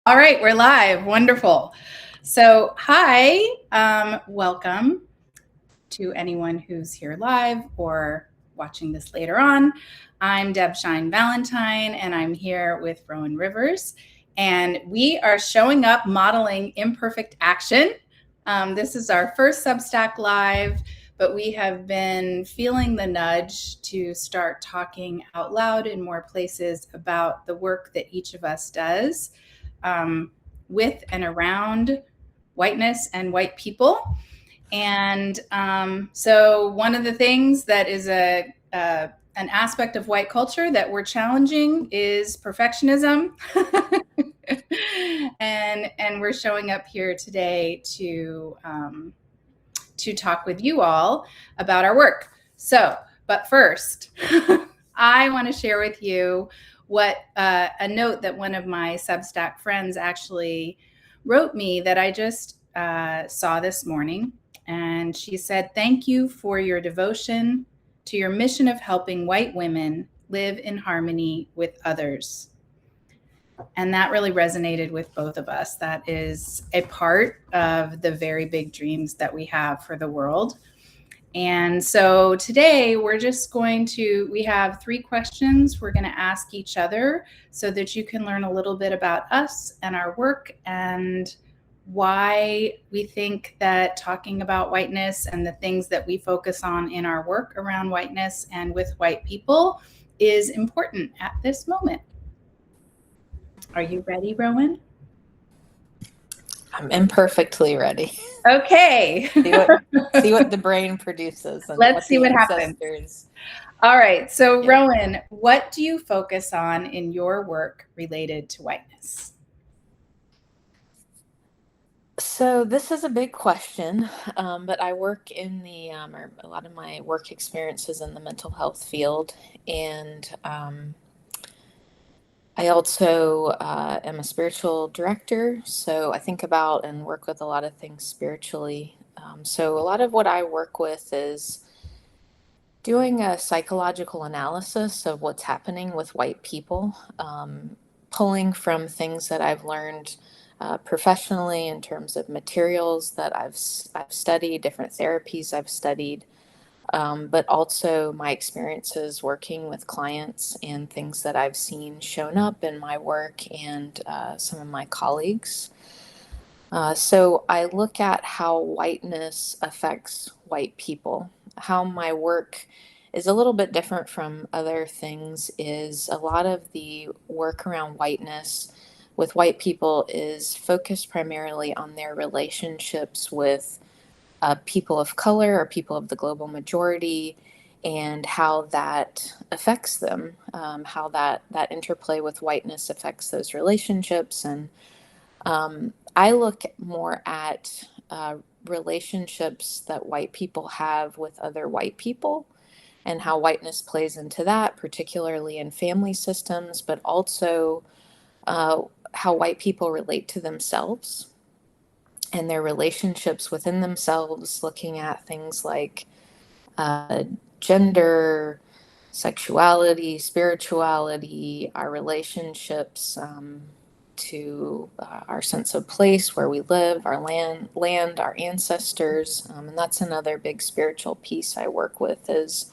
All right, we're live. Wonderful. So, hi, welcome to anyone who's here live or watching this later on. I'm Deb Shine Valentine, and I'm here with Rowan Rivers, and we are showing up modeling imperfect action. This is our first Substack Live, but we have been feeling the nudge to start talking out loud in more places about the work that each of us does with and around whiteness and white people. And so one of the things that is an aspect of white culture that we're challenging is perfectionism. and we're showing up here today to talk with you all about our work. So, but first, I want to share with you what a note that one of my Substack friends actually wrote me that I just saw this morning. And she said, "Thank you for your devotion to your mission of helping white women live in harmony with others." And that really resonated with both of us. That is a part of the very big dreams that we have for the world. And so today we have 3 questions we're going to ask each other so that you can learn a little bit about us and our work and why we think that talking about whiteness and the things that we focus on in our work around whiteness and with white people is important at this moment. Are you ready, Rowan? I'm imperfectly ready. Okay. see what the brain produces. And Let's see what happens. All right. So, yeah. Rowan, what do you focus on in your work related to whiteness? So this is a big question, but I work in or a lot of my work experiences in the mental health field, and I also am a spiritual director, so I think about and work with a lot of things spiritually. So a lot of what I work with is doing a psychological analysis of what's happening with white people, pulling from things that I've learned professionally in terms of materials that I've studied, different therapies I've studied, but also my experiences working with clients and things that I've seen shown up in my work and some of my colleagues. So I look at how whiteness affects white people. How my work is a little bit different from other things is a lot of the work around whiteness with white people is focused primarily on their relationships with people of color or people of the global majority, and how that affects them, how that interplay with whiteness affects those relationships. And I look more at relationships that white people have with other white people and how whiteness plays into that, particularly in family systems, but also how white people relate to themselves and their relationships within themselves, looking at things like gender, sexuality, spirituality, our relationships to our sense of place, where we live, our land, our ancestors. And that's another big spiritual piece I work with is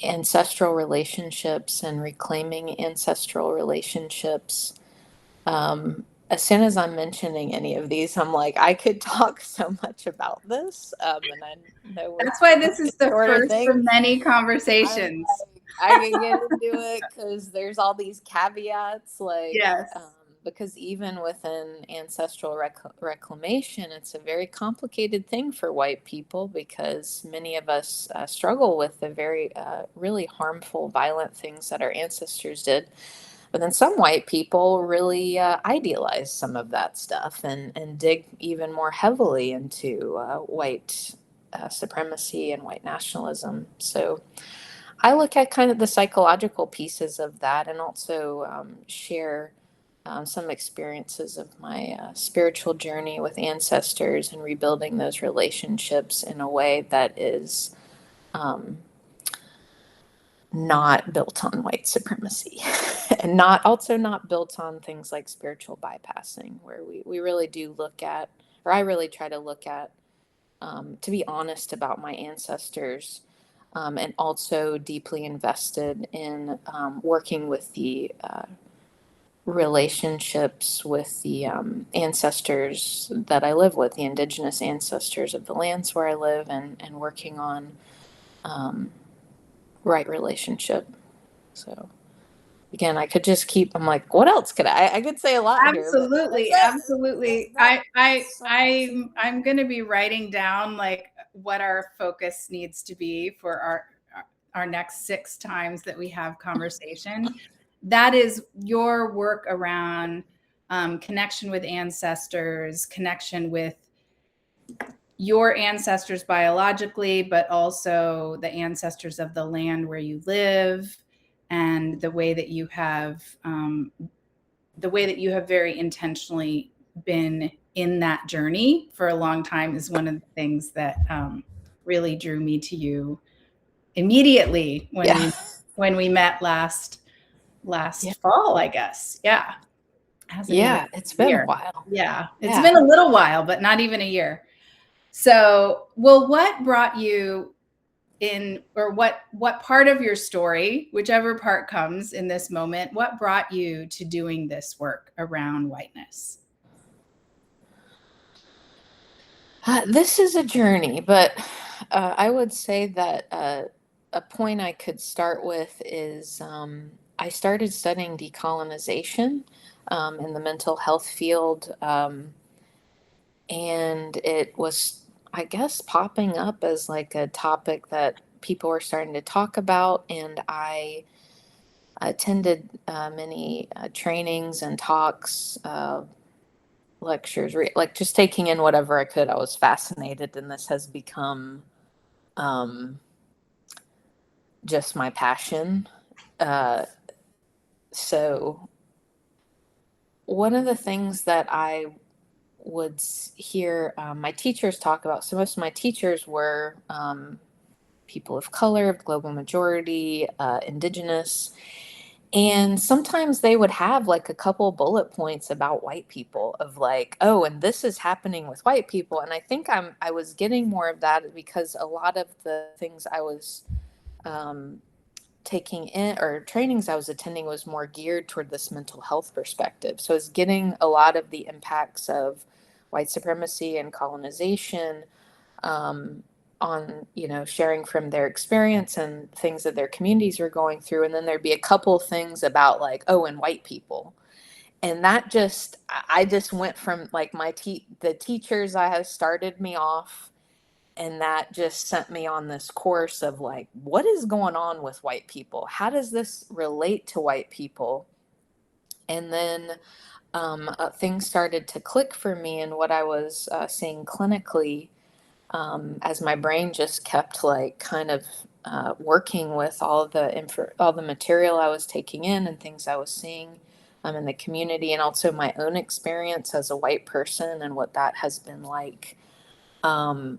ancestral relationships and reclaiming ancestral relationships. As soon as I'm mentioning any of these, I'm like, I could talk so much about this. And I know that's why this is the first of many conversations. I can get into it because there's all these caveats, like, yes. Because even within ancestral reclamation, it's a very complicated thing for white people because many of us struggle with the very, really harmful, violent things that our ancestors did. But then some white people really idealize some of that stuff and dig even more heavily into white supremacy and white nationalism. So I look at kind of the psychological pieces of that and also share some experiences of my spiritual journey with ancestors and rebuilding those relationships in a way that is not built on white supremacy and not built on things like spiritual bypassing, where we really do look at, or I really try to look at, to be honest about my ancestors, and also deeply invested in working with the relationships with the ancestors that I live with, the indigenous ancestors of the lands where I live, and working on um, right relationship. So again, I could just keep. I'm like, what else could I could say a lot here, but Absolutely, absolutely. that I'm going to be writing down like what our focus needs to be for our next 6 times that we have conversation. That is your work around connection with ancestors, connection with your ancestors biologically, but also the ancestors of the land where you live, and the way that you have very intentionally been in that journey for a long time is one of the things that really drew me to you immediately when we met last yeah. fall, I guess. Yeah. Hasn't even Yeah, been it's a been a year. while. Yeah. It's Yeah. been a little while, but not even a year. So, well, what brought you in, or what part of your story, whichever part comes in this moment, what brought you to doing this work around whiteness? This is a journey, but I would say that a point I could start with is I started studying decolonization in the mental health field, and it was, I guess, popping up as like a topic that people were starting to talk about, and I attended many trainings and talks, lectures, like just taking in whatever I could. I was fascinated, and this has become um, just my passion. Uh, so, one of the things that I would hear my teachers talk about, so most of my teachers were people of color, global majority, indigenous. And sometimes they would have like a couple bullet points about white people of like, oh, and this is happening with white people. And I think I was getting more of that because a lot of the things I was um, taking in, or trainings I was attending, was more geared toward this mental health perspective. So I was getting a lot of the impacts of white supremacy and colonization, um, on, sharing from their experience and things that their communities were going through. And then there'd be a couple things about like, oh, and white people. And that just, I just went from like the teachers I had started me off, and that just sent me on this course of like, what is going on with white people? How does this relate to white people? And then things started to click for me in what I was seeing clinically, as my brain just kept like kind of working with all the material I was taking in and things I was seeing in the community, and also my own experience as a white person and what that has been like. Um,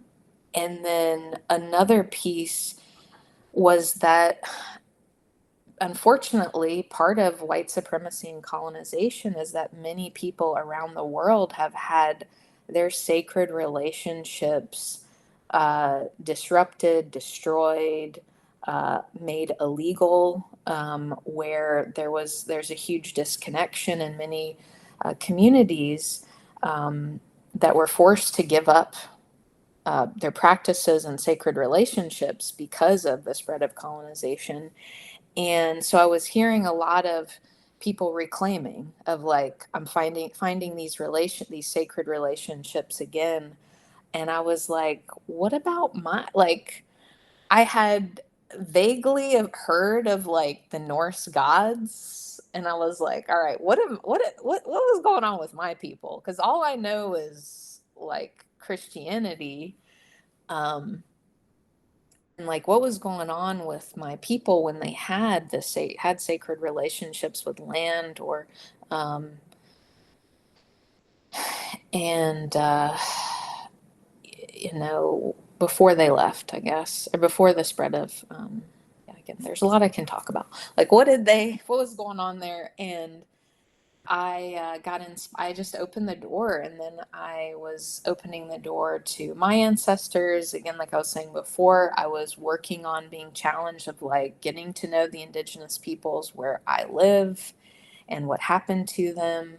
and then another piece was that, unfortunately, part of white supremacy and colonization is that many people around the world have had their sacred relationships disrupted, destroyed, made illegal, where there's a huge disconnection in many communities, that were forced to give up their practices and sacred relationships because of the spread of colonization. And so I was hearing a lot of people reclaiming of like, I'm finding these sacred relationships again. And I was like, what about I had vaguely heard of like the Norse gods, and I was like, all right, what was going on with my people? Because all I know is like Christianity. Um, and like what was going on with my people when they had sacred relationships with land, or um, and before they left, I guess, or before the spread of and there's a lot I can talk about. Like, what was going on there? And I I just opened the door, and then I was opening the door to my ancestors. Again, like I was saying before, I was working on being challenged of like getting to know the indigenous peoples where I live and what happened to them,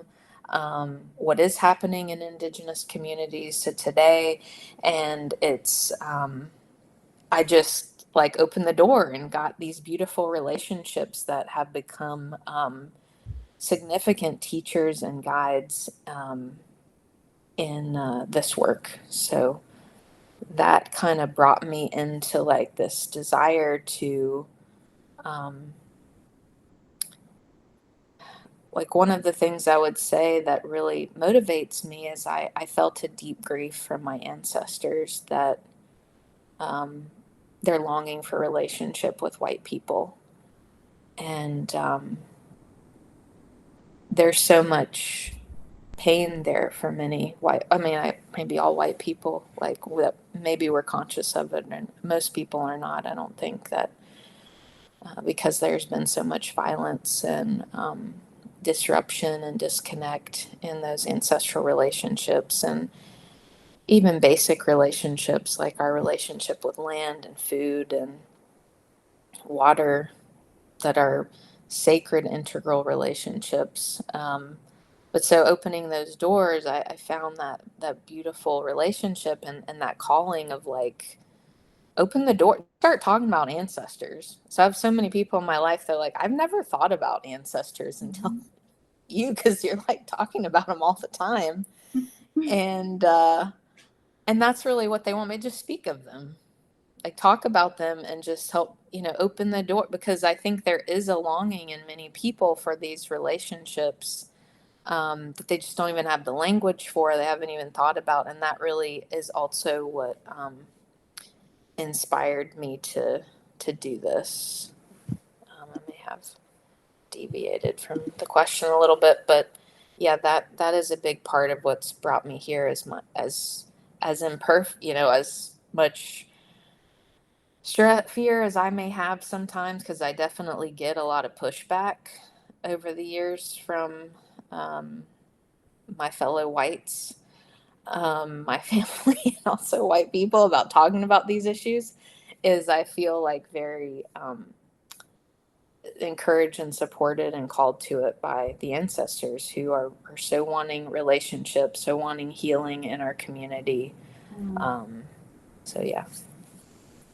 what is happening in indigenous communities to today. And I just like opened the door and got these beautiful relationships that have become significant teachers and guides in this work. So that kind of brought me into like this desire to um, like one of the things I would say that really motivates me is I felt a deep grief from my ancestors that um, they're longing for relationship with white people. And there's so much pain there for many white, maybe all white people, like that maybe we're conscious of it, and most people are not. I don't think that because there's been so much violence and disruption and disconnect in those ancestral relationships, and even basic relationships like our relationship with land and food and water, that are sacred, integral relationships. But so opening those doors, I found that beautiful relationship, and that calling of like, open the door, start talking about ancestors. So I have so many people in my life that are like, I've never thought about ancestors until you, because you're like talking about them all the time. And that's really what they want me to just speak of them, like talk about them and just help, open the door, because I think there is a longing in many people for these relationships that they just don't even have the language for, they haven't even thought about. And that really is also what inspired me to do this. I may have deviated from the question a little bit, but yeah, that is a big part of what's brought me here, as imperfect, as much fear as I may have sometimes, because I definitely get a lot of pushback over the years from my fellow whites, my family, and also white people about talking about these issues. Is I feel like very encouraged and supported and called to it by the ancestors who are so wanting relationships, so wanting healing in our community. So yeah.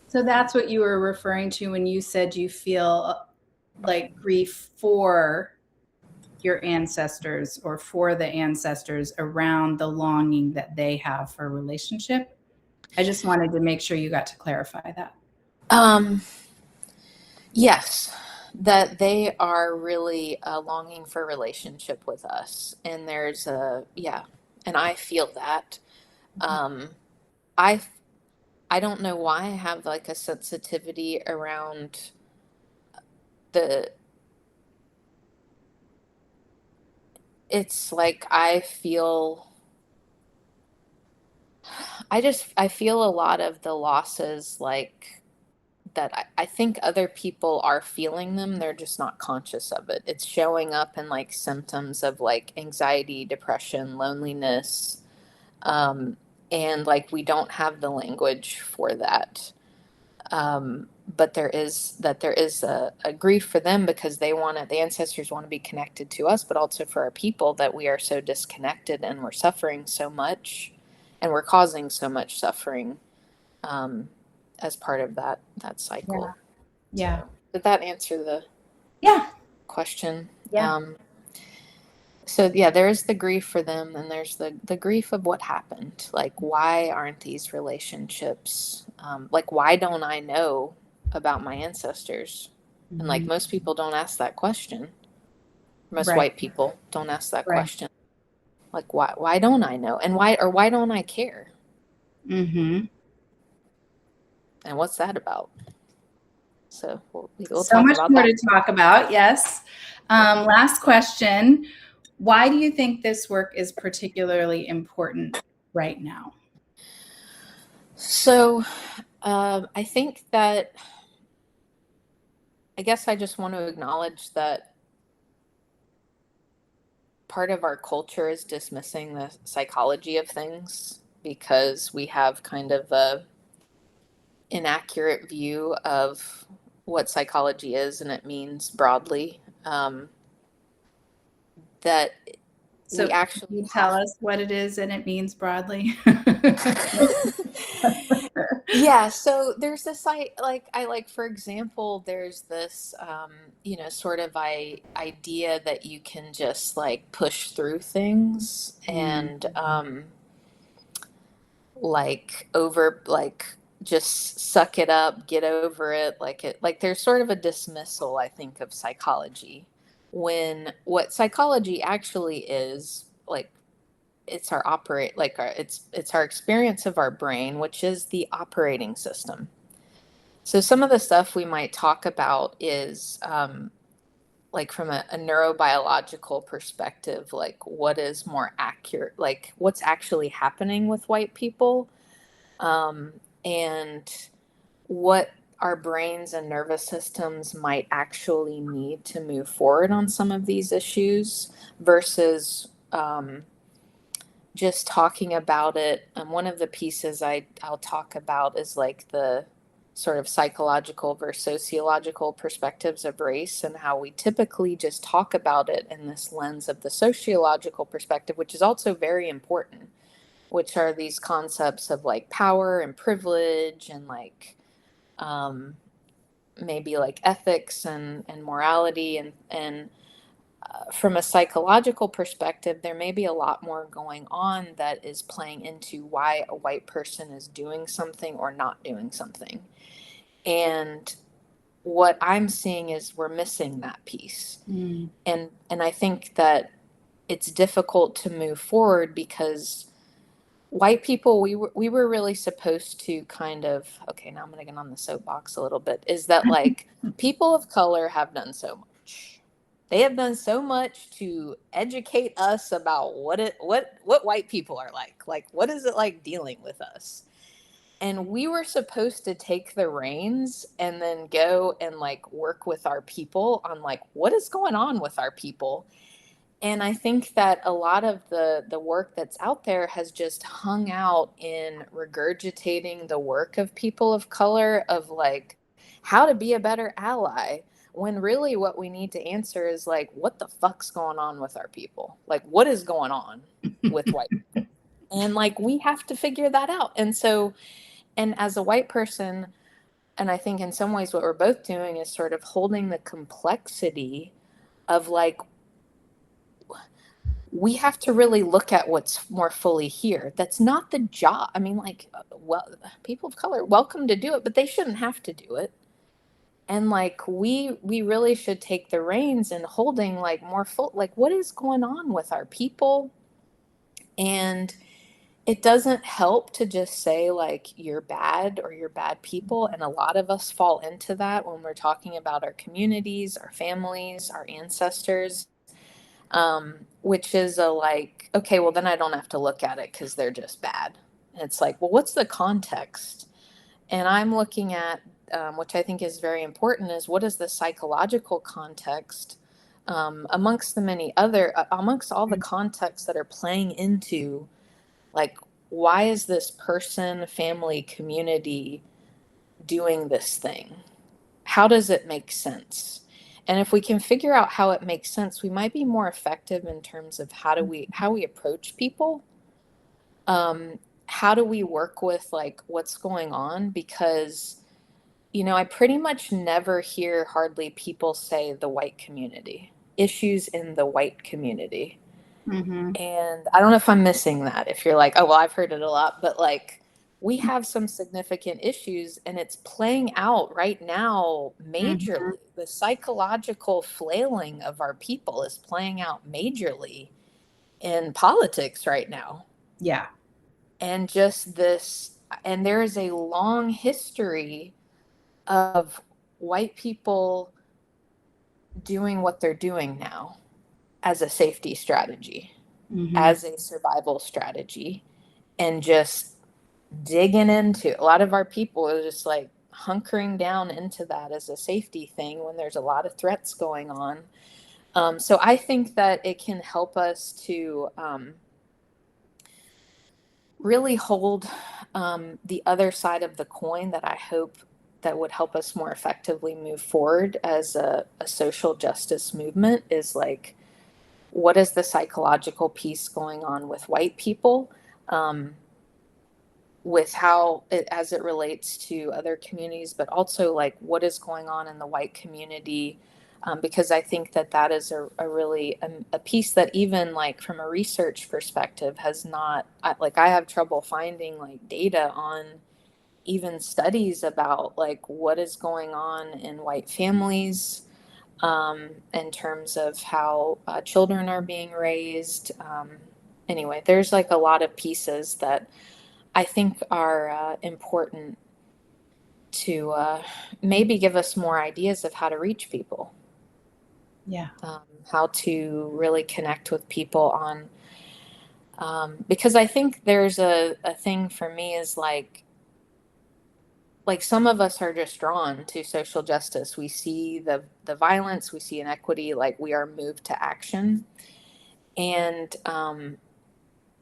So that's what you were referring to when you said you feel like grief for your ancestors, or for the ancestors, around the longing that they have for a relationship. I just wanted to make sure you got to clarify that. Yes, that they are really longing for a relationship with us. And and I feel that. Um, I I don't know why I have like a sensitivity around the it's like I feel a lot of the losses like that I think other people are feeling them, they're just not conscious of it. It's showing up in like symptoms of like anxiety, depression, loneliness, um, and like we don't have the language for that. But there is a grief for them, because the ancestors want to be connected to us, but also for our people, that we are so disconnected and we're suffering so much, and we're causing so much suffering as part of that cycle. Yeah. So, did that answer the Yeah. question? Yeah. So yeah, there is the grief for them, and there's the grief of what happened. Like, why aren't these relationships? Like, why don't I know about my ancestors? And like most people don't ask that question. Most Right. white people don't ask that Right. question. Like, why don't I know? And why don't I care? Mm-hmm. And what's that about? So we'll So talk much about more that. to talk about. Yes. Last question. Why do you think this work is particularly important right now? So I think that I guess I just want to acknowledge that part of our culture is dismissing the psychology of things because we have kind of a inaccurate view of what psychology is and it means broadly. That So we can actually you tell have. us what it is and it means broadly? Yeah, so there's this for example, there's this sort of idea that you can just like push through things Mm. and like just suck it up, get over it, like there's sort of a dismissal, I think, of psychology, when what psychology actually is like, it's our operate like our it's our experience of our brain, which is the operating system. So some of the stuff we might talk about is like from a neurobiological perspective, like what is more accurate, like what's actually happening with white people, and what our brains and nervous systems might actually need to move forward on some of these issues versus just talking about it. And one of the pieces I'll talk about is like the sort of psychological versus sociological perspectives of race, and how we typically just talk about it in this lens of the sociological perspective, which is also very important, which are these concepts of like power and privilege and like maybe like ethics and morality and from a psychological perspective, there may be a lot more going on that is playing into why a white person is doing something or not doing something. And what I'm seeing is we're missing that piece. Mm. And I think that it's difficult to move forward because white people, we were really supposed to kind of, okay, now I'm going to get on the soapbox a little bit, is that like people of color have done so much. They have done so much to educate us about what white people are like what is it like dealing with us. And we were supposed to take the reins and then go and like work with our people on like what is going on with our people. And I think that a lot of the work that's out there has just hung out in regurgitating the work of people of color, of like how to be a better ally, when really what we need to answer is like what the fuck's going on with our people? Like what is going on with white people? And like we have to figure that out. And so, and as a white person, and I think in some ways what we're both doing is sort of holding the complexity of like we have to really look at what's more fully here. That's not the job. I mean, like, well, people of color, welcome to do it, but they shouldn't have to do it. And like, we really should take the reins and holding like more full, like, what is going on with our people? And it doesn't help to just say like you're bad or you're bad people. And a lot of us fall into that when we're talking about our communities, our families, our ancestors, which is a like, okay, well, then I don't have to look at it because they're just bad. And it's like, well, what's the context? And I'm looking at, which I think is very important, is what is the psychological context amongst the many other, amongst all the contexts that are playing into, like, why is this person, family, community doing this thing? How does it make sense? And if we can figure out how it makes sense, we might be more effective in terms of how we approach people. How do we work with like what's going on? Because I pretty much never hear hardly people say the white community, issues in the white community. Mm-hmm. And I don't know if I'm missing that. If you're like, oh, well, I've heard it a lot, but like we have some significant issues and it's playing out right now Mm-hmm. majorly. The psychological flailing of our people is playing out majorly in politics right now. Yeah. And just this, and there is a long history of white people doing what they're doing now as a safety strategy, Mm-hmm. as a survival strategy, and just digging into a lot of our people are just like, hunkering down into that as a safety thing when there's a lot of threats going on. So I think that it can help us to really hold the other side of the coin that I hope that would help us more effectively move forward as a social justice movement is like, what is the psychological piece going on with white people, with how it, as it relates to other communities, but also like what is going on in the white community, because I think that that is a really a piece that even like from a research perspective has not, like I have trouble finding like data on even studies about like what is going on in white families, in terms of how children are being raised. Anyway, there's like a lot of pieces that I think are important to maybe give us more ideas of how to reach people. Yeah. How to really connect with people on, because I think there's a thing for me is like some of us are just drawn to social justice. We see the violence, we see inequity, like we are moved to action. And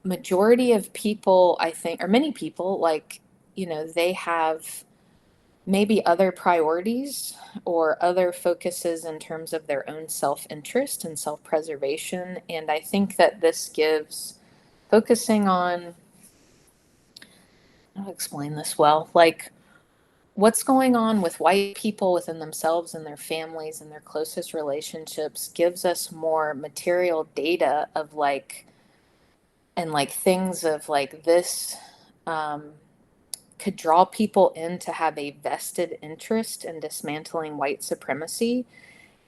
majority of people, I think, or many people, like, you know, they have maybe other priorities or other focuses in terms of their own self-interest and self-preservation. And I think that this gives focusing on, I'll explain this well, like what's going on with white people within themselves and their families and their closest relationships gives us more material data of like, and like things of like this, could draw people in to have a vested interest in dismantling white supremacy,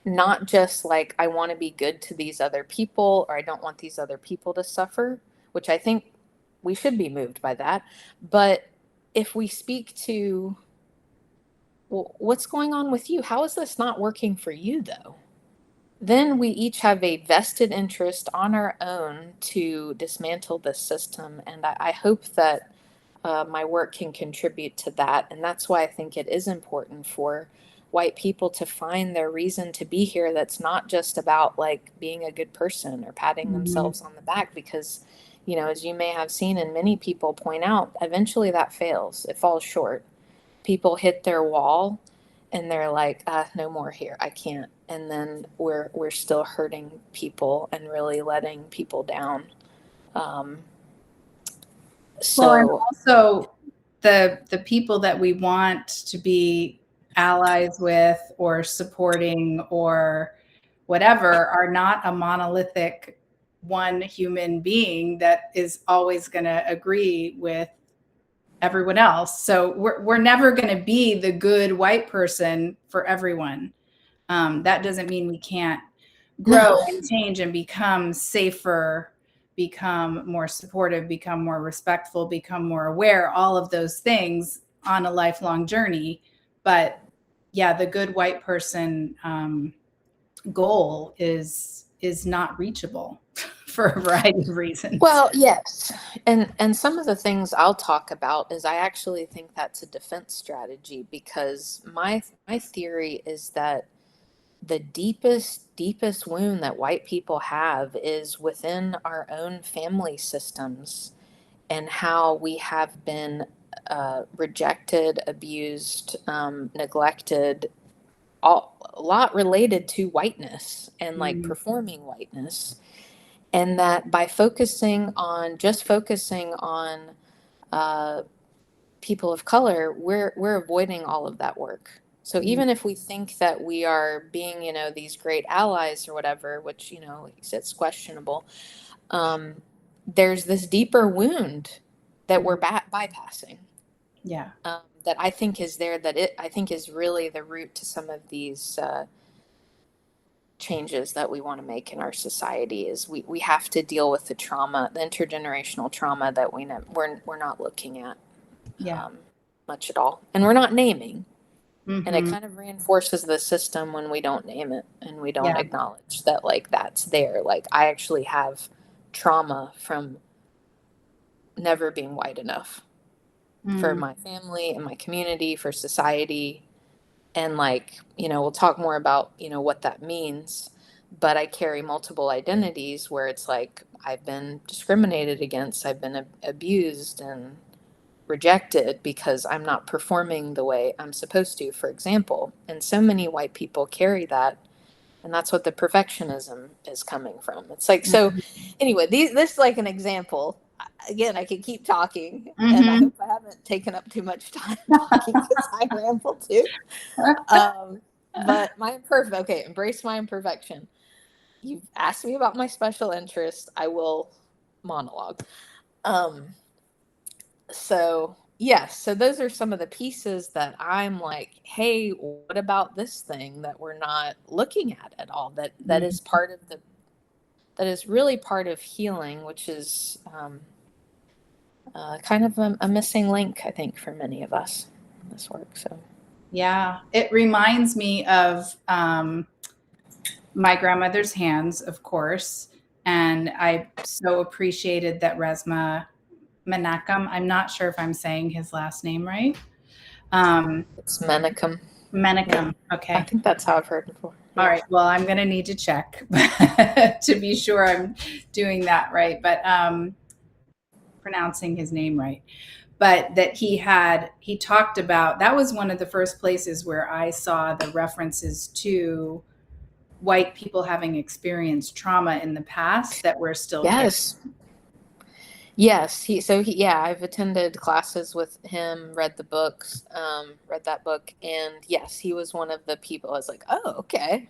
not just like I want to be good to these other people or I don't want these other people to suffer, which I think we should be moved by that. But if we speak to, well, what's going on with you? How is this not working for you though? Then we each have a vested interest on our own to dismantle this system. And I hope that my work can contribute to that. And that's why I think it is important for white people to find their reason to be here. That's not just about like being a good person or patting Mhm. themselves on the back, because, you know, as you may have seen and many people point out, eventually that fails. It falls short. People hit their wall and they're like, no more here. I can't. And then we're still hurting people and really letting people down. Um, Well, and so also the people that we want to be allies with or supporting or whatever are not a monolithic one human being that is always going to agree with everyone else. So we're never going to be the good white person for everyone. That doesn't mean we can't grow no. and change and become safer, become more supportive, become more respectful, become more aware, all of those things on a lifelong journey. But yeah, the good white person goal is not reachable for a variety of reasons. Well, yes. And some of the things I'll talk about is I actually think that's a defense strategy, because my theory is that the deepest wound that white people have is within our own family systems, and how we have been rejected, abused, neglected, a lot related to whiteness and like Mm, performing whiteness. And that by focusing on just focusing on uh, people of color, we're avoiding all of that work. So mm, even if we think that we are being, you know, these great allies or whatever, which, you know, like you said, it's questionable, um, there's this deeper wound that we're mm. bypassing, Yeah. that I think is there, that it I think is really the root to some of these changes that we want to make in our society. Is we have to deal with the trauma, the intergenerational trauma that we're not looking at Yeah. um, much at all, and we're not naming. And it Hmm. kind of reinforces the system when we don't name it and we don't Yeah. acknowledge that like that's there. Like I actually have trauma from never being white enough. for Mm. my family and my community, for society. And like, we'll talk more about, what that means. But I carry multiple identities where it's like I've been discriminated against, I've been abused and rejected because I'm not performing the way I'm supposed to, for example. And so many white people carry that. And that's what the perfectionism is coming from. It's like, so Mhm. anyway, this is like an example. Again, I could keep talking, and I Mhm. hope I haven't taken up too much time talking because I ramble too. But my imperfect, okay, embrace my imperfection. You've asked me about my special interest. I will monologue. Um, so yes, so those are some of the pieces that I'm like, hey, what about this thing that we're not looking at all? That is Mhm. part of that is really part of healing, which is kind of a missing link, I think, for many of us in this work. So Yeah, it reminds me of my grandmother's hands, of course. And I so appreciated that Resma Menachem, I'm not sure if I'm saying his last name right. Um, it's Menachem. Yeah, Menachem. I Okay. think that's how I've heard before. All Yeah. right. Well, I'm going to need to check to be sure I'm doing that right, but pronouncing his name right. But that he talked about, that was one of the first places where I saw the references to white people having experienced trauma in the past that we're still carrying. Yes. Yes, yeah, I've attended classes with him, read the books, read that book, and yes, he was one of the people. I was like, oh, okay,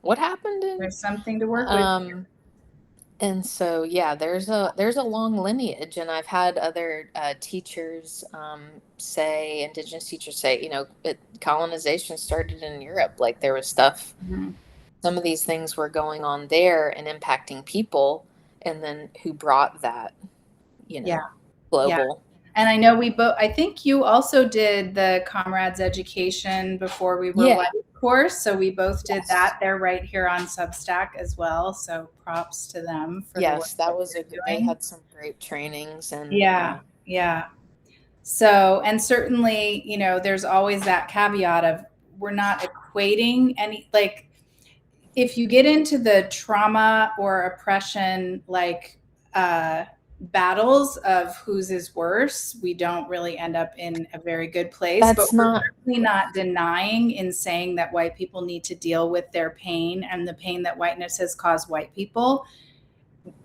what happened in, There's something to work with. um, and so yeah, there's a long lineage, and I've had other teachers say, indigenous teachers say, colonization started in Europe, like there was stuff, Mhm. some of these things were going on there and impacting people, and then who brought that, you Yeah. know, Yeah. global. And I know we both, I think you also did the Comrades Education Before We Were Yeah. White course. So we both did Yes. that. They're right here on Substack as well. So props to them for the work Yes, that that was they're they doing. had some great trainings and Yeah. Yeah. So, and certainly, there's always that caveat of we're not equating any, like, if you get into the trauma or oppression, like, battles of whose is worse, we don't really end up in a very good place. But that's we're not, certainly not denying in saying that white people need to deal with their pain and the pain that whiteness has caused white people.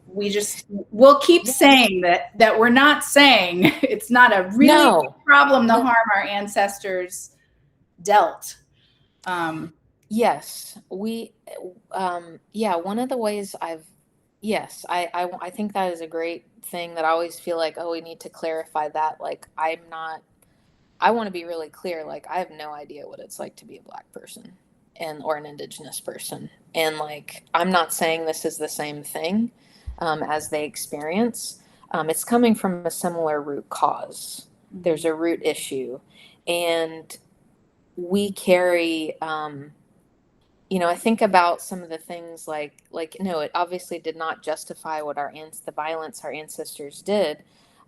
We'll keep yes. saying that we're not saying it's not a really big No. problem, the No. harm our ancestors dealt. Um, Yes. Yeah, one of the ways yes, I think that is a great thing that I always feel like, oh, we need to clarify that. Like, I want to be really clear. Like, I have no idea what it's like to be a Black person or an indigenous person. And like, I'm not saying this is the same thing as they experience. It's coming from a similar root cause. There's a root issue. And we carry, I think about some of the things like, no, it obviously did not justify the violence our ancestors did.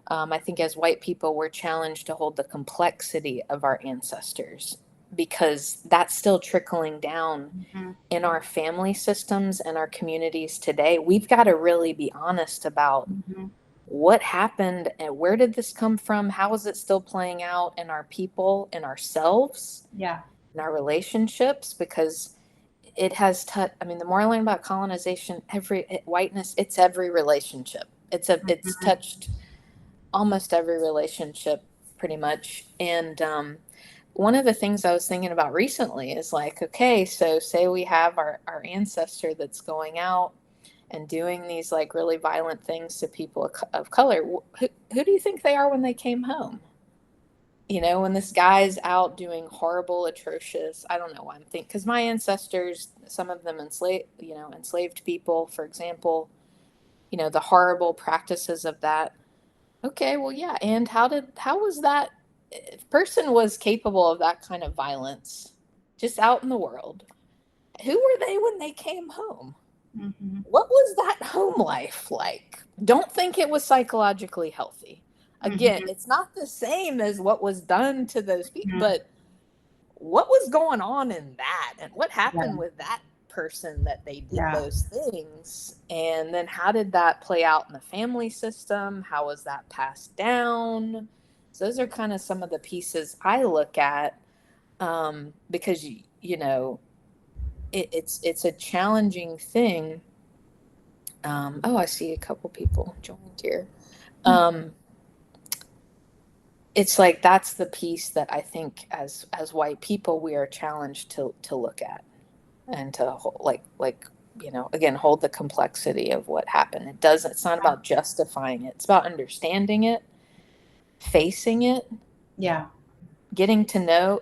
I think as white people, we're challenged to hold the complexity of our ancestors because that's still trickling down mhm. in our family systems and our communities today. We've got to really be honest about Mhm. what happened and where did this come from? How is it still playing out in our people, in ourselves, Yeah. in our relationships? Because it has touched, I mean, the more I learn about colonization, whiteness, it's every relationship. It's Mhm. touched almost every relationship pretty much. And one of the things I was thinking about recently is like, okay, so say we have our ancestor that's going out and doing these like really violent things to people of color. Who do you think they are when they came home? When this guy's out doing horrible, atrocious, I don't know why I'm thinking, because my ancestors, some of them enslaved people, for example, the horrible practices of that. Okay, well, yeah. And how was that if person was capable of that kind of violence just out in the world? Who were they when they came home? Mhm. What was that home life like? Don't think it was psychologically healthy. Again, it's not the same as what was done to those people, Mm-hmm. but what was going on in that, and what happened Yeah. with that person that they did Yeah. those things, and then how did that play out in the family system? How was that passed down? So those are kind of some of the pieces I look at, because it's a challenging thing. I see a couple people joined here. It's like that's the piece that I think as white people we are challenged to look at, and to hold, again, hold the complexity of what happened. It's not about justifying it. It's about understanding it, facing it, Yeah. getting to know,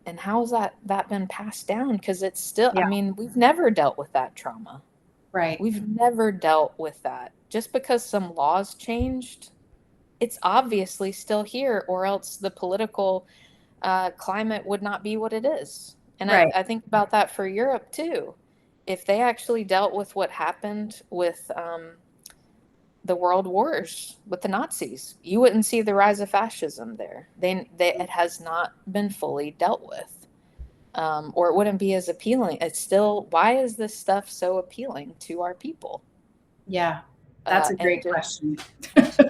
and how's that been passed down? Because it's still, Yeah. I mean, we've never dealt with that trauma. Right. We've never dealt with that. Just because some laws changed, it's obviously still here, or else the political climate would not be what it is. And Right. I think about that for Europe too. If they actually dealt with what happened with the world wars with the Nazis, you wouldn't see the rise of fascism there. It has not been fully dealt with, or it wouldn't be as appealing. It's still, why is this stuff so appealing to our people? Yeah. That's a And great question.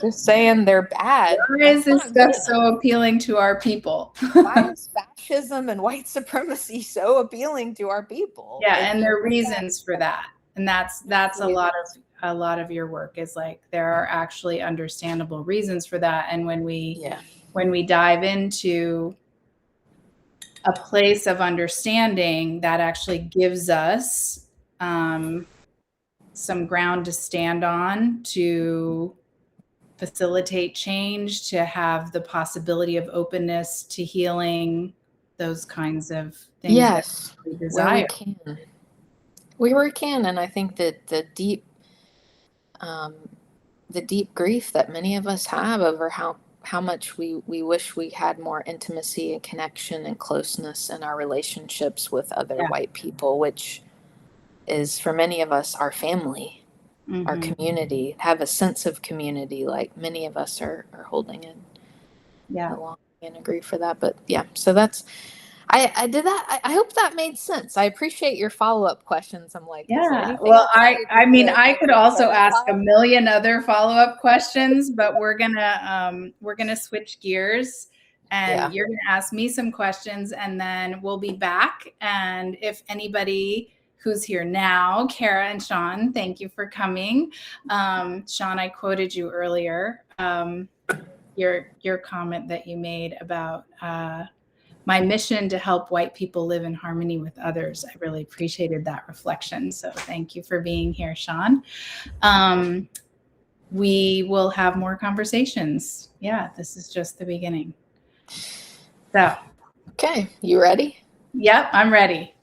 just saying they're bad, Why is that's this not good stuff enough. so appealing to our people? Why is fascism and white supremacy so appealing to our people? Yeah, If and you there are look at, reasons for that. And that's a lot of your work is like there are actually understandable reasons for that. And yeah, when we dive into a place of understanding, that actually gives us some ground to stand on, to facilitate change, to have the possibility of openness to healing, those kinds of things that yes, we where we desire. can, where we can, and I think that um, the deep grief that many of us have over how much we wish we had more intimacy and connection and closeness in our relationships with other Yeah. white people, which is for many of us our family, our Mm-hmm. community, have a sense of community like many of us are holding in Yeah. along and agree for that. But yeah, so that's, I did that. I hope that made sense. I appreciate your follow-up questions. I'm like, is there Yeah. anything Well, else I I need mean, I could to also ask a clarify? million other follow-up questions, but we're gonna switch gears, Yeah. and you're gonna ask me some questions, and then we'll be back. And if anybody who's here now, Kara and Sean, thank you for coming. Sean, I quoted you earlier. Your comment that you made about my mission to help white people live in harmony with others. I really appreciated that reflection. So thank you for being here, Sean. We will have more conversations. Yeah, this is just the beginning. So, Okay, you ready? yep, I'm ready.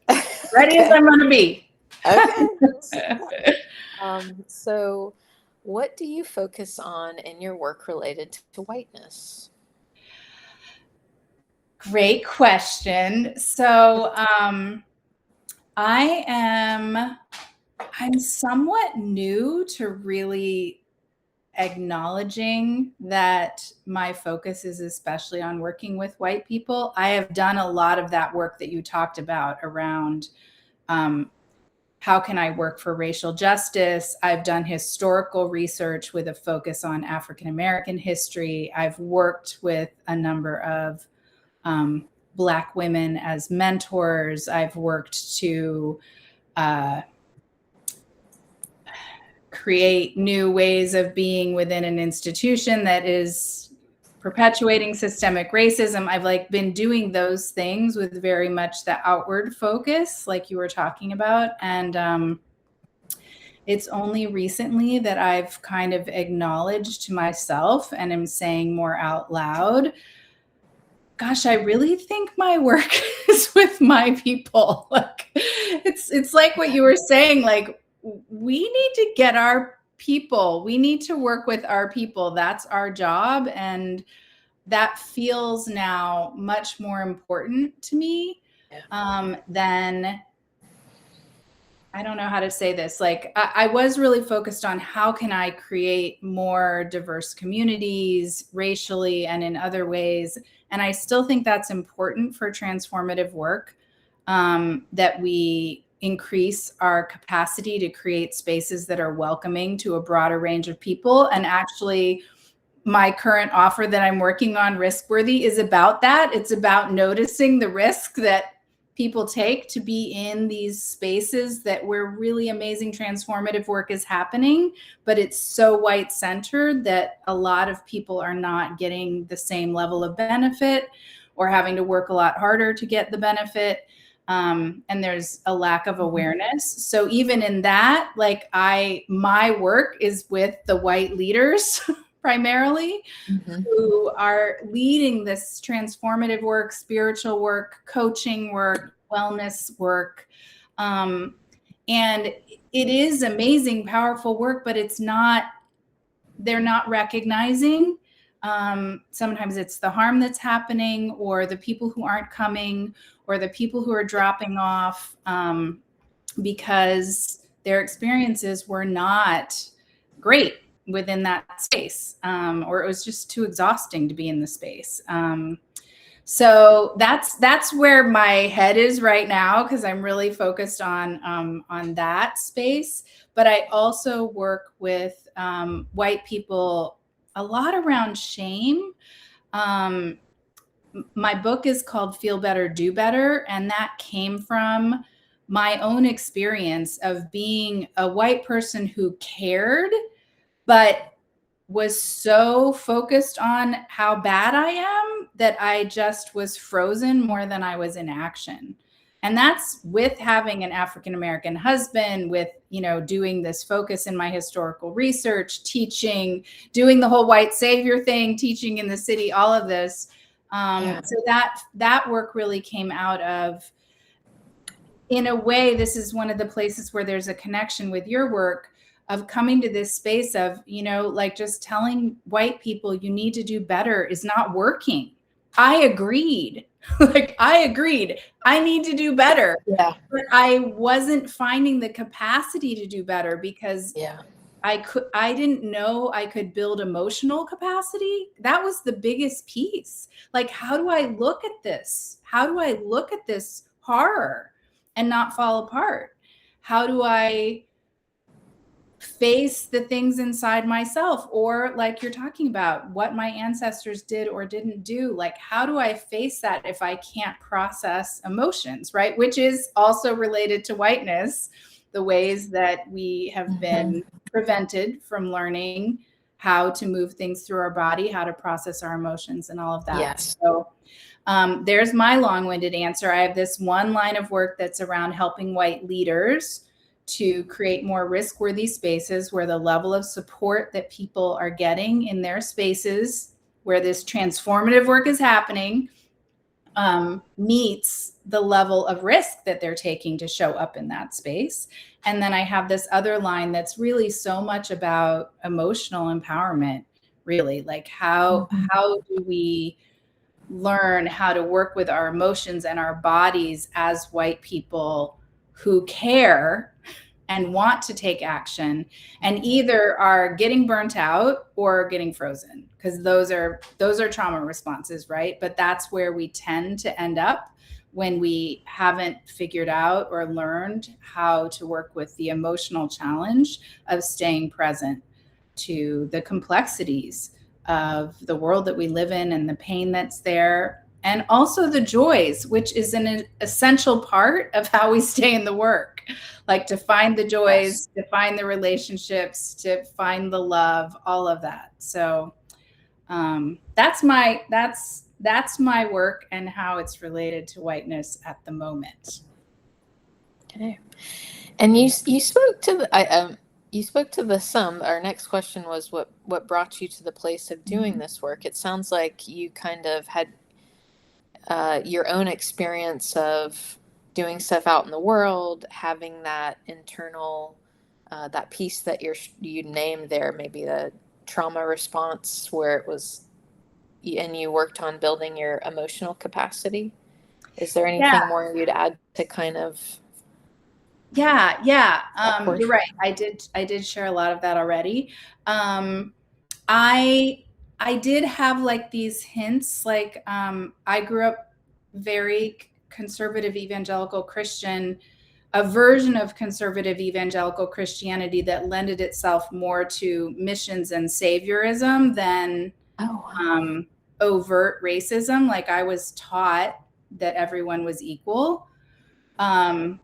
Ready as Okay. I'm going to be. Okay. So what do you focus on in your work related to whiteness? Great question. So, I am I'm somewhat new to really acknowledging that my focus is especially on working with white people. I have done a lot of that work that you talked about around how can I work for racial justice. I've done historical research with a focus on African American history. I've worked with a number of Black women as mentors. I've worked to create new ways of being within an institution that is perpetuating systemic racism. I've like been doing those things with very much the outward focus, like you were talking about. And it's only recently that I've kind of acknowledged to myself and am saying more out loud, gosh, I really think my work is with my people. Like it's like what you were saying, like we need to get our people. We need to work with our people. That's our job. And that feels now much more important to me than I don't know how to say this. Like I was really focused on how can I create more diverse communities racially and in other ways. And I still think that's important for transformative work, that we increase our capacity to create spaces that are welcoming to a broader range of people. And actually, my current offer that I'm working on, Risk Worthy, is about that. It's about noticing the risk that people take to be in these spaces that where really amazing transformative work is happening, but it's so white centered that a lot of people are not getting the same level of benefit or having to work a lot harder to get the benefit. And there's a lack of awareness. So even in that, like my work is with the white leaders primarily, who are leading this transformative work, spiritual work, coaching work, wellness work. And it is amazing, powerful work, but they're not recognizing. Sometimes it's the harm that's happening, or the people who aren't coming, or the people who are dropping off, because their experiences were not great within that space, or it was just too exhausting to be in the space. So that's where my head is right now, because I'm really focused on that space. But I also work with white people a lot around shame. My book is called Feel Better, Do Better, and that came from my own experience of being a white person who cared, but was so focused on how bad I am that I just was frozen more than I was in action. And that's with having an African American husband, with, doing this focus in my historical research, teaching, doing the whole white savior thing, teaching in the city, all of this. So that work really came out of, in a way, this is one of the places where there's a connection with your work, of coming to this space of, like just telling white people you need to do better is not working. I agreed. I need to do better. Yeah. But I wasn't finding the capacity to do better because I didn't know I could build emotional capacity. That was the biggest piece. Like, how do I look at this? How do I look at this horror and not fall apart? How do I face the things inside myself, or like you're talking about, what my ancestors did or didn't do? Like, how do I face that if I can't process emotions, right? Which is also related to whiteness, the ways that we have been prevented from learning how to move things through our body, how to process our emotions and all of that. Yes. So there's my long-winded answer. I have this one line of work that's around helping white leaders to create more risk-worthy spaces where the level of support that people are getting in their spaces where this transformative work is happening meets the level of risk that they're taking to show up in that space. And then I have this other line that's really so much about emotional empowerment, really, like how do we learn how to work with our emotions and our bodies as white people who care and want to take action, and either are getting burnt out or getting frozen, because those are trauma responses, right? But that's where we tend to end up when we haven't figured out or learned how to work with the emotional challenge of staying present to the complexities of the world that we live in and the pain that's there, and also the joys, which is an essential part of how we stay in the work. Like, to find the joys, to find the relationships, to find the love, all of that. So that's my work and how it's related to whiteness at the moment. Okay. And you spoke to the sum. Our next question was what brought you to the place of doing this work. It sounds like you kind of had your own experience of doing stuff out in the world, having that internal, that piece that you named there, maybe the trauma response, where it was, and you worked on building your emotional capacity. Is there anything more you'd add to kind of Yeah. Of You're right. I did share a lot of that already. Um, I I did have like these hints. Like I grew up very conservative evangelical Christian, a version of conservative evangelical Christianity that lended itself more to missions and saviorism than Oh, wow. um, overt racism. Like I was taught that everyone was equal. Um,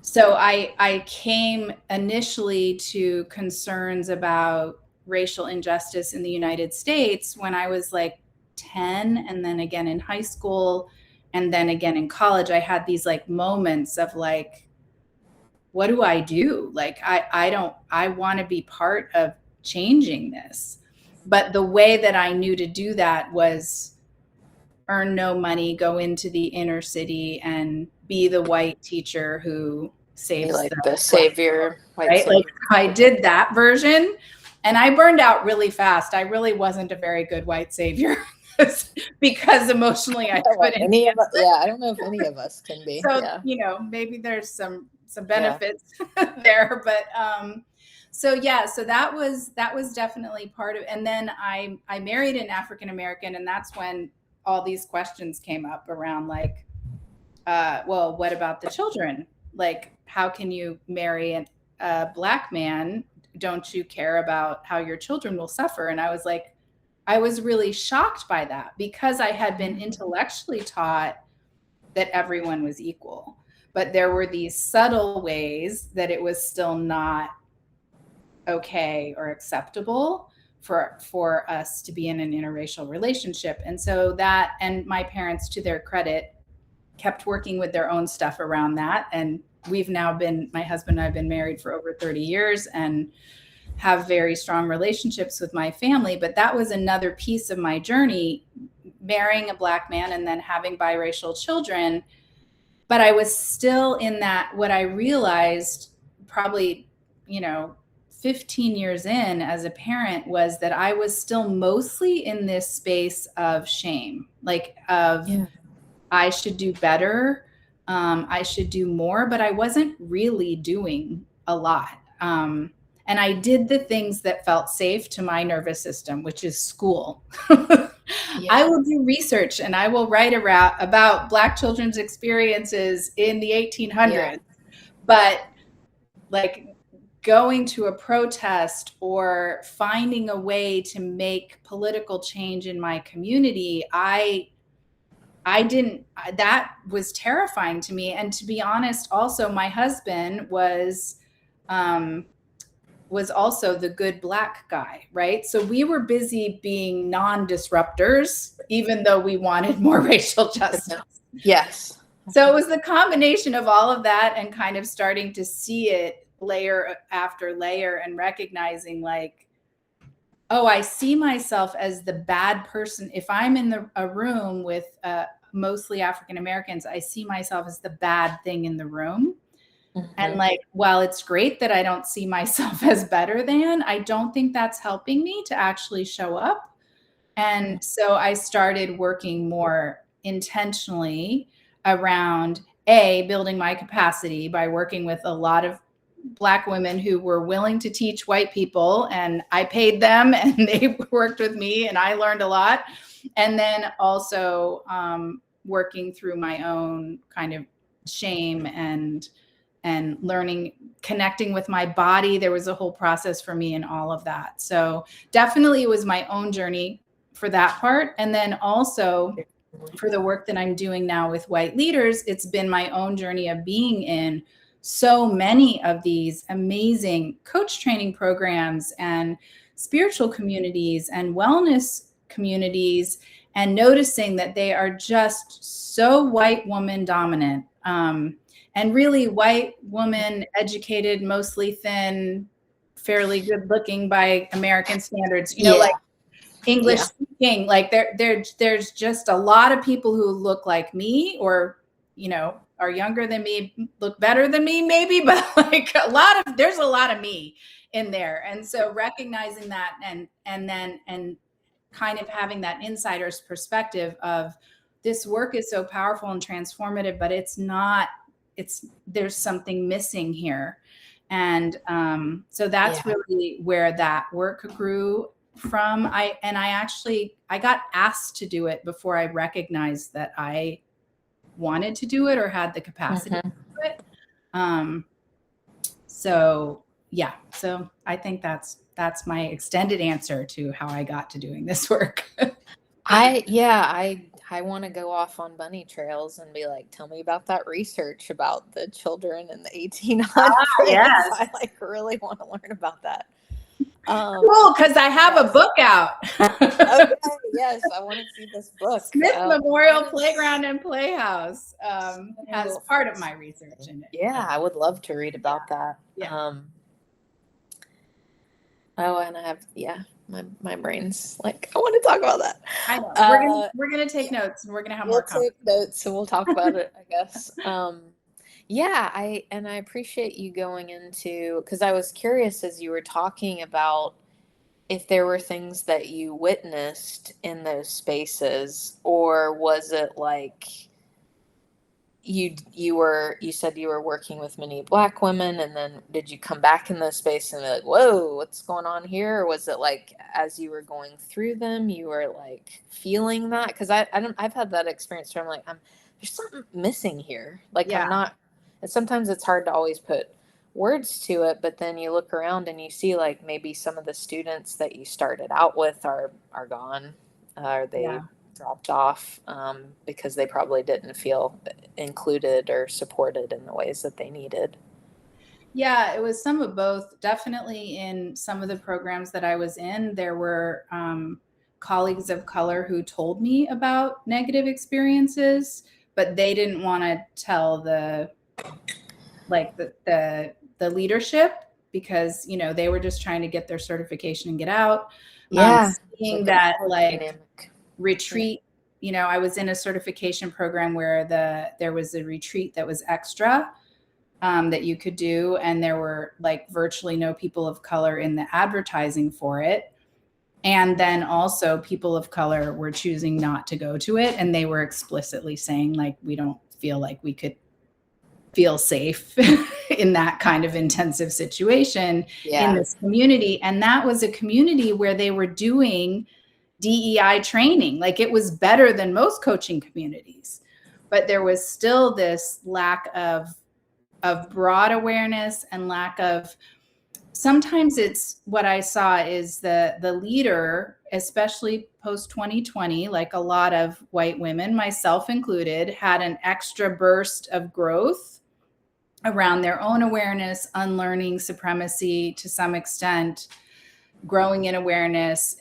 so I came initially to concerns about racial injustice in the United States when I was like 10, and then again in high school, and then again in college. I had these like moments of like, what do I do? Like I don't, I want to be part of changing this. But the way that I knew to do that was earn no money, go into the inner city and be the white teacher who Be saves like the the black, savior, white right? Like savior. I did that version and I burned out really fast. I really wasn't a very good white savior because emotionally I Well, couldn't any of us, handle it. yeah, I don't know if any of us can be. So, Yeah. you know, maybe there's some Yeah. benefits there, but so yeah, so that was definitely part of, and then I married an African American, and that's when all these questions came up around like, well, what about the children? Like, how can you marry a black man? Don't you care about how your children will suffer? And I was like, I was really shocked by that because I had been intellectually taught that everyone was equal. But there were these subtle ways that it was still not okay or acceptable for us to be in an interracial relationship. And so that, and my parents, to their credit, kept working with their own stuff around that. And we've now been, my husband and I have been married for over 30 years and have very strong relationships with my family. But that was another piece of my journey, marrying a black man and then having biracial children. But I was still in that, what I realized probably, you know, 15 years in as a parent was that I was still mostly in this space of shame, like of, Yeah. I should do better. I should do more, but I wasn't really doing a lot. And I did the things that felt safe to my nervous system, which is school. I Yeah. will do research and I will write about Black children's experiences in the Yeah. 1800s. But like going to a protest or finding a way to make political change in my community, I didn't, that was terrifying to me. And to be honest, also my husband um, was also the good black guy, right? So we were busy being non-disruptors, even though we wanted more racial justice. Yes. So it was the combination of all of that and kind of starting to see it layer after layer and recognizing like, oh, I see myself as the bad person. If I'm in a room with mostly African Americans, I see myself as the bad thing in the room. And Mm-hmm. like, while it's great that I don't see myself as better than, I don't think that's helping me to actually show up. And so I started working more intentionally around building my capacity by working with a lot of Black women who were willing to teach white people, and I paid them and they worked with me and I learned a lot. And then also working through my own kind of shame and learning, connecting with my body. There was a whole process for me in all of that. So definitely it was my own journey for that part. And then also for the work that I'm doing now with white leaders, it's been my own journey of being in so many of these amazing coach training programs and spiritual communities and wellness communities, and noticing that they are just so white woman dominant. And really white woman educated, mostly thin, fairly good looking by American standards, you know, like Yeah. English Yeah. speaking, like there's just a lot of people who look like me, or, you know, are younger than me, look better than me maybe, but like there's a lot of me in there. And so recognizing that and kind of having that insider's perspective of this work is so powerful and transformative, but there's something missing here. And so that's really where that work grew from. I got asked to do it before I recognized that I wanted to do it or had the capacity to do it. So yeah, so I think that's my extended answer to how I got to doing this work. I want to go off on bunny trails and be like, tell me about that research about the children in the 1800s. Yes. I really want to learn about that. Cool, because I have a book out. Okay, yes, I want to see this book. Smith Memorial Playground and Playhouse has part of my research in it. Yeah, I would love to read about that. Yeah. And I have, my brain's like, I want to talk about that. I know. We're gonna take notes, and we're gonna have more take notes, and we'll talk about it, I guess. I appreciate you going into, because I was curious as you were talking about if there were things that you witnessed in those spaces, or was it like you said you were working with many Black women, and then did you come back in those spaces and be like, whoa, what's going on here? Or was it like as you were going through them, you were like feeling that? Because I've had that experience where I'm like, there's something missing here. Like, I'm not, and sometimes it's hard to always put words to it, but then you look around and you see like maybe some of the students that you started out with are gone, or they dropped off because they probably didn't feel included or supported in the ways that they needed. Yeah, it was some of both. Definitely in some of the programs that I was in, there were colleagues of color who told me about negative experiences, but they didn't want to tell the leadership because, they were just trying to get their certification and get out. Seeing that retreat, I was in a certification program where there was a retreat that was extra that you could do. And there were like virtually no people of color in the advertising for it. And then also people of color were choosing not to go to it. And they were explicitly saying like, we don't feel like we could feel safe in that kind of intensive situation in this community. And that was a community where they were doing DEI training. Like, it was better than most coaching communities, but there was still this lack of broad awareness and lack of, sometimes it's what I saw is the leader, especially post 2020, like a lot of white women, myself included, had an extra burst of growth around their own awareness, unlearning supremacy to some extent, growing in awareness,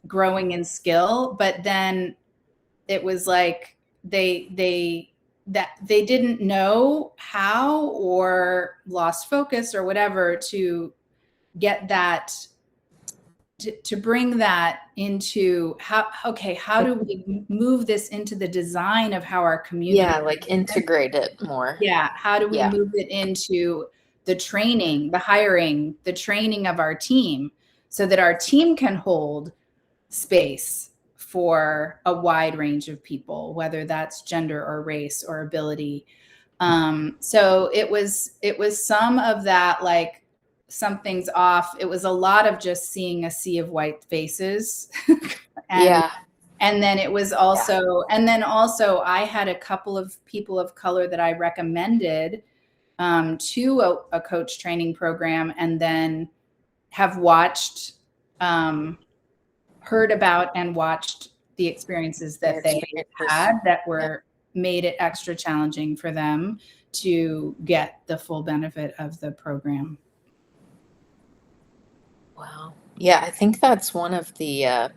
growing in skill. But then it was like they didn't know how, or lost focus or whatever, to get that, to bring that into how do we move this into the design of how our community, like integrate it more. How do we move it into the training, the hiring, the training of our team, so that our team can hold space for a wide range of people, whether that's gender or race or ability. So it was some of that, like, something's off. It was a lot of just seeing a sea of white faces. And then it was also, and then also I had a couple of people of color that I recommended to a coach training program, and then have watched, heard about and watched the experiences that they had that were made it extra challenging for them to get the full benefit of the program. Wow. Yeah, I think that's one of the,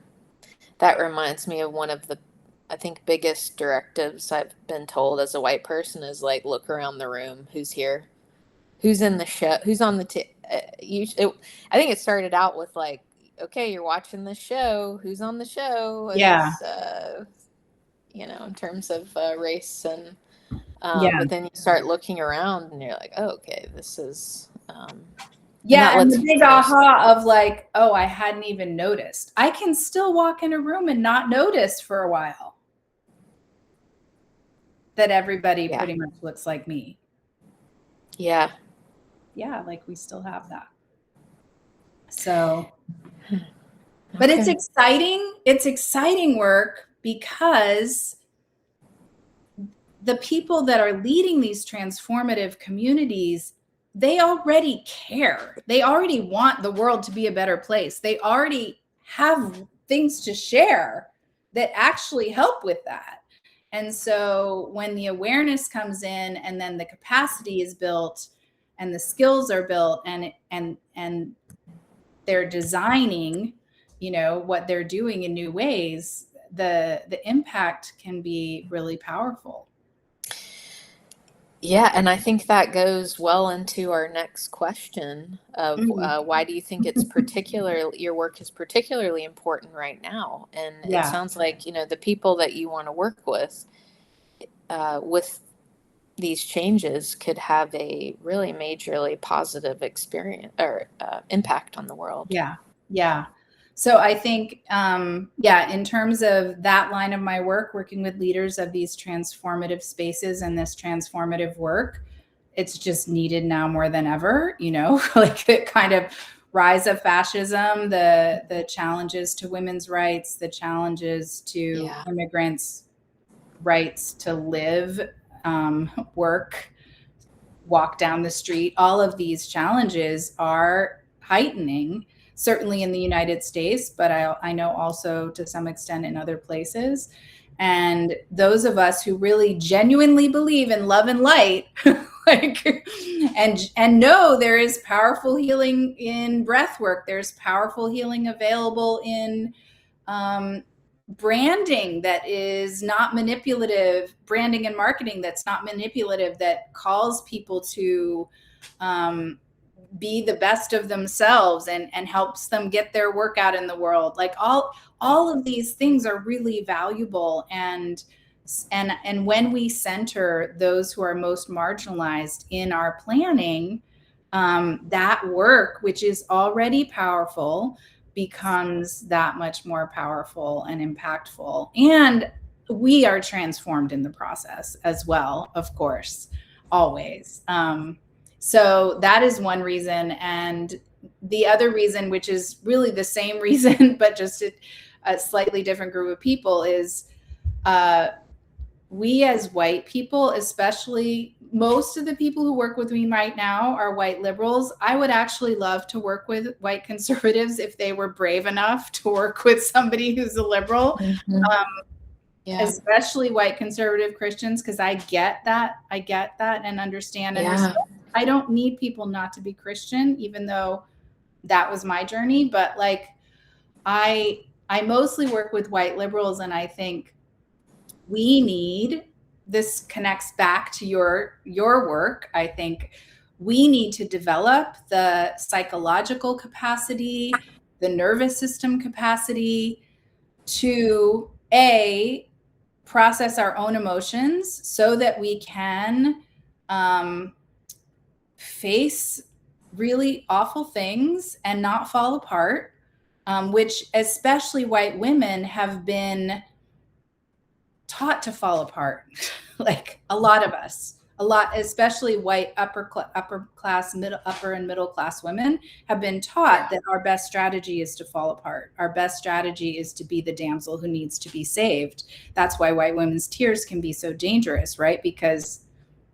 that reminds me of one of the, I think, biggest directives I've been told as a white person is like, look around the room, who's here, who's in the show, who's on the, I think it started out with like, okay, you're watching this show, who's on the show? In terms of race and, but then you start looking around and you're like, oh, okay, this is, and the big aha of like, oh, I hadn't even noticed. I can still walk in a room and not notice for a while that everybody pretty much looks like me. Yeah. Yeah, like we still have that. So, but it's Okay. exciting. It's exciting work because the people that are leading these transformative communities, they already care. They already want the world to be a better place. They already have things to share that actually help with that. And so when the awareness comes in and then the capacity is built and the skills are built and they're designing, you know, what they're doing in new ways, the impact can be really powerful. Yeah, and I think that goes well into our next question of Mm. why do you think your work is particularly important right now? And it Yeah. sounds like, the people that you want to work with these changes could have a really majorly positive experience or impact on the world. Yeah. Yeah. So I think, yeah, in terms of that line of my work, working with leaders of these transformative spaces and this transformative work, it's just needed now more than ever, you know, like the kind of rise of fascism, the challenges to women's rights, the challenges to Yeah. immigrants' rights to live, work, walk down the street. All of these challenges are heightening, certainly in the United States, but I know also to some extent in other places. And those of us who really genuinely believe in love and light, like, and know there is powerful healing in breath work, there's powerful healing available in um, branding that is not manipulative, branding and marketing that's not manipulative, that calls people to um, be the best of themselves and helps them get their work out in the world. Like all of these things are really valuable, and when we center those who are most marginalized in our planning, that work, which is already powerful, becomes that much more powerful and impactful. And we are transformed in the process as well, of course, always. So that is one reason. And the other reason, which is really the same reason, but just a slightly different group of people, is we as white people, especially most of the people who work with me right now are white liberals. I would actually love to work with white conservatives if they were brave enough to work with somebody who's a liberal. Mm-hmm. Yeah. Especially white conservative Christians, because I get that and understand and respect. I don't need people not to be Christian, even though that was my journey. But like, I mostly work with white liberals, and I think we need, this connects back to your work. I think we need to develop the psychological capacity, the nervous system capacity to process our own emotions so that we can face really awful things and not fall apart, which especially white women have been taught to fall apart. Like a lot of us, especially white upper and middle class women have been taught that our best strategy is to fall apart. Our best strategy is to be the damsel who needs to be saved. That's why white women's tears can be so dangerous, right? Because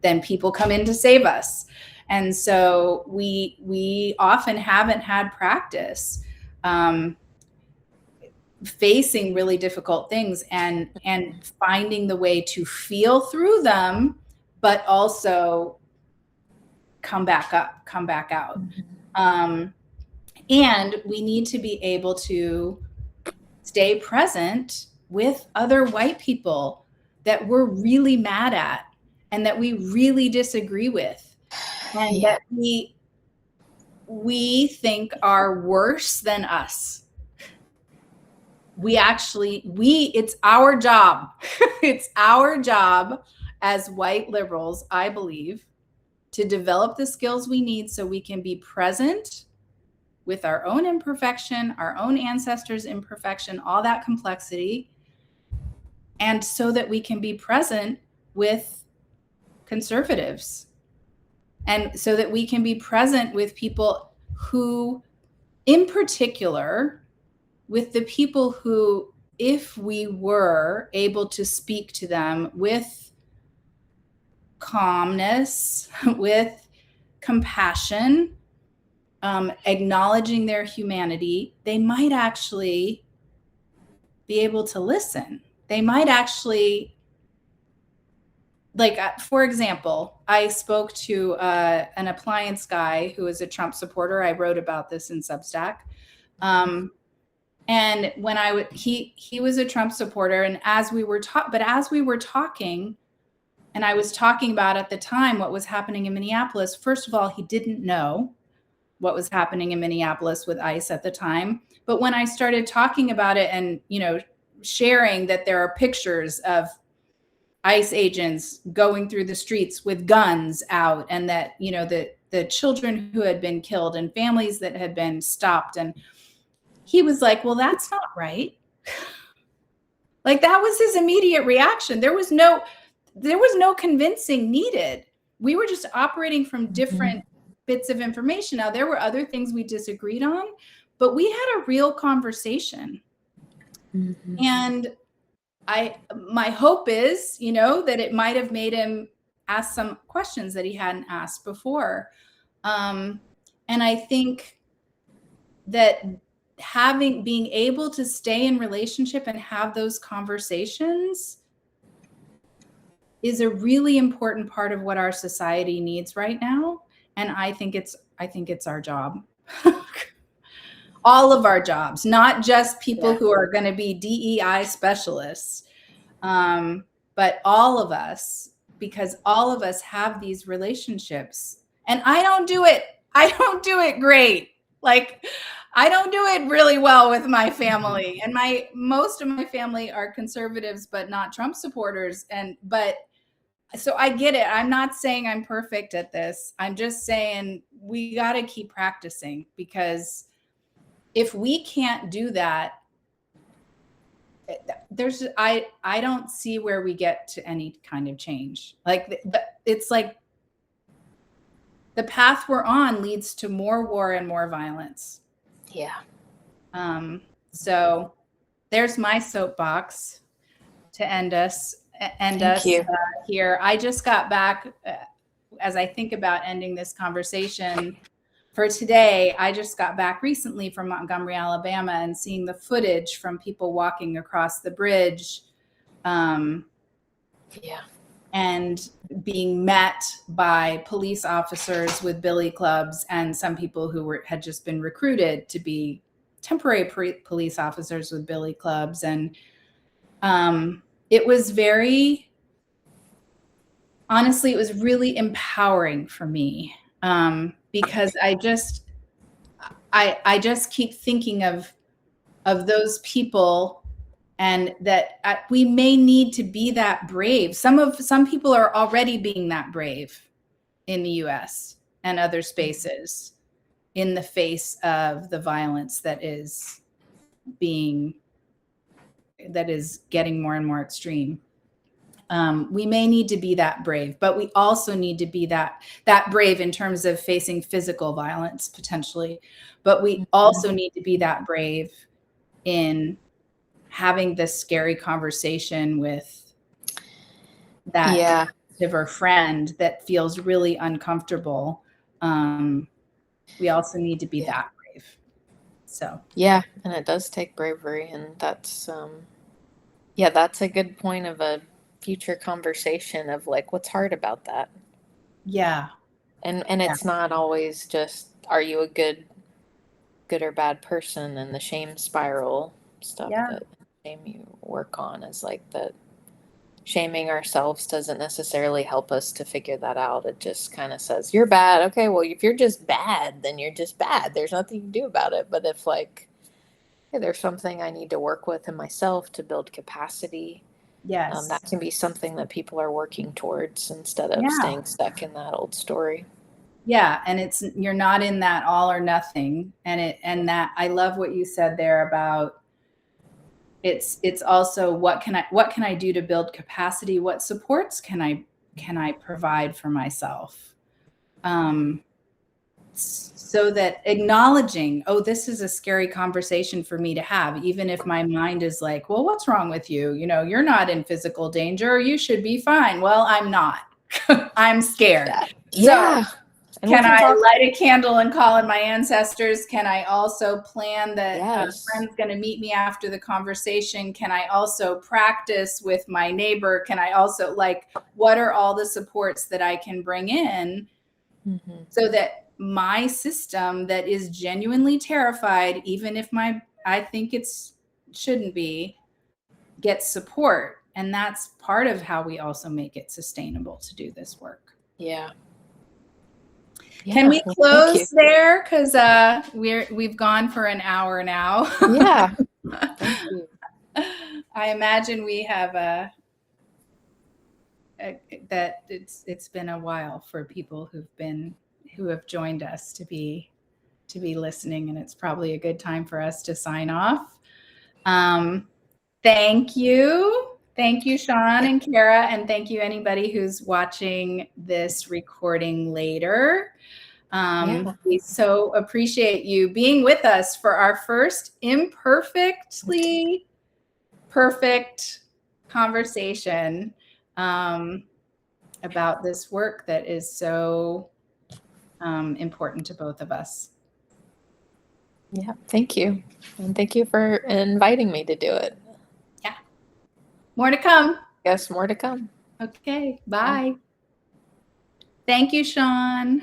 then people come in to save us. And so we often haven't had practice facing really difficult things and finding the way to feel through them, but also come back up, come back out. And we need to be able to stay present with other white people that we're really mad at and that we really disagree with, and that we think are worse than us. It's our job. It's our job as white liberals, I believe, to develop the skills we need so we can be present with our own imperfection, our own ancestors' imperfection, all that complexity, and so that we can be present with conservatives and so that we can be present with people who, in particular, with the people who, if we were able to speak to them with calmness, with compassion, acknowledging their humanity, they might actually be able to listen. They might actually, like, for example, I spoke to an appliance guy who is a Trump supporter. I wrote about this in Substack. And when he was a Trump supporter, and as we were talking, and I was talking about at the time what was happening in Minneapolis, first of all, he didn't know what was happening in Minneapolis with ICE at the time. But when I started talking about it and, sharing that there are pictures of ICE agents going through the streets with guns out, and that, the children who had been killed and families that had been stopped, and he was like, well, that's not right. Like, that was his immediate reaction. There was no convincing needed. We were just operating from different bits of information. Now, there were other things we disagreed on, but we had a real conversation. And my hope is, that it might have made him ask some questions that he hadn't asked before. And I think that being able to stay in relationship and have those conversations is a really important part of what our society needs right now. And I think it's our job. All of our jobs, not just people who are going to be DEI specialists, but all of us, because all of us have these relationships. And I don't do it great. Like, I don't do it really well with my family, and most of my family are conservatives, but not Trump supporters. So I get it. I'm not saying I'm perfect at this. I'm just saying we got to keep practicing, because if we can't do that, I don't see where we get to any kind of change. Like, it's like the path we're on leads to more war and more violence. Yeah. So there's my soapbox to end us here. I just got back, as I think about ending this conversation for today, I just got back recently from Montgomery, Alabama, and seeing the footage from people walking across the bridge. And being met by police officers with billy clubs, and some people who had just been recruited to be temporary police officers with billy clubs. And it was honestly, it was really empowering for me, because I just keep thinking of those people, and that we may need to be that brave. Some people are already being that brave in the US and other spaces in the face of the violence that is getting more and more extreme. We may need to be that brave, but we also need to be that brave in terms of facing physical violence potentially. But we also need to be that brave in having this scary conversation with that or friend that feels really uncomfortable. We also need to be that brave. So and it does take bravery, and that's that's a good point of a future conversation of, like, what's hard about that. And it's not always just, are you a good or bad person, and the shame spiral stuff that shame you work on is like that. Shaming ourselves doesn't necessarily help us to figure that out. It just kind of says, you're bad. Okay, well, if you're just bad, then you're just bad. There's nothing you can do about it. But if, like, hey, there's something I need to work with in myself to build capacity, that can be something that people are working towards instead of staying stuck in that old story. And you're not in that all or nothing. And that, I love what you said there about it's also what can I do to build capacity? What supports can I provide for myself? so that acknowledging, oh, this is a scary conversation for me to have, even if my mind is like, well, what's wrong with you? You know, you're not in physical danger. You should be fine. Well, I'm not. I'm scared. Yeah. So And can I light a candle and call in my ancestors? Can I also plan that a friend's going to meet me after the conversation? Can I also practice with my neighbor? Can I also, like, what are all the supports that I can bring in so that my system that is genuinely terrified, even if I think shouldn't be, gets support? And that's part of how we also make it sustainable to do this work. Yeah. Can we close there? Because we've gone for an hour now. Yeah. Thank you. I imagine we have that it's been a while for people who have joined us to be listening, and it's probably a good time for us to sign off. Thank you. Thank you, Sean and Kara, and thank you anybody who's watching this recording later. We so appreciate you being with us for our first imperfectly perfect conversation about this work that is so important to both of us. Yeah, thank you. And thank you for inviting me to do it. Yeah. More to come. Yes, more to come. Okay, bye. Thank you, Sean.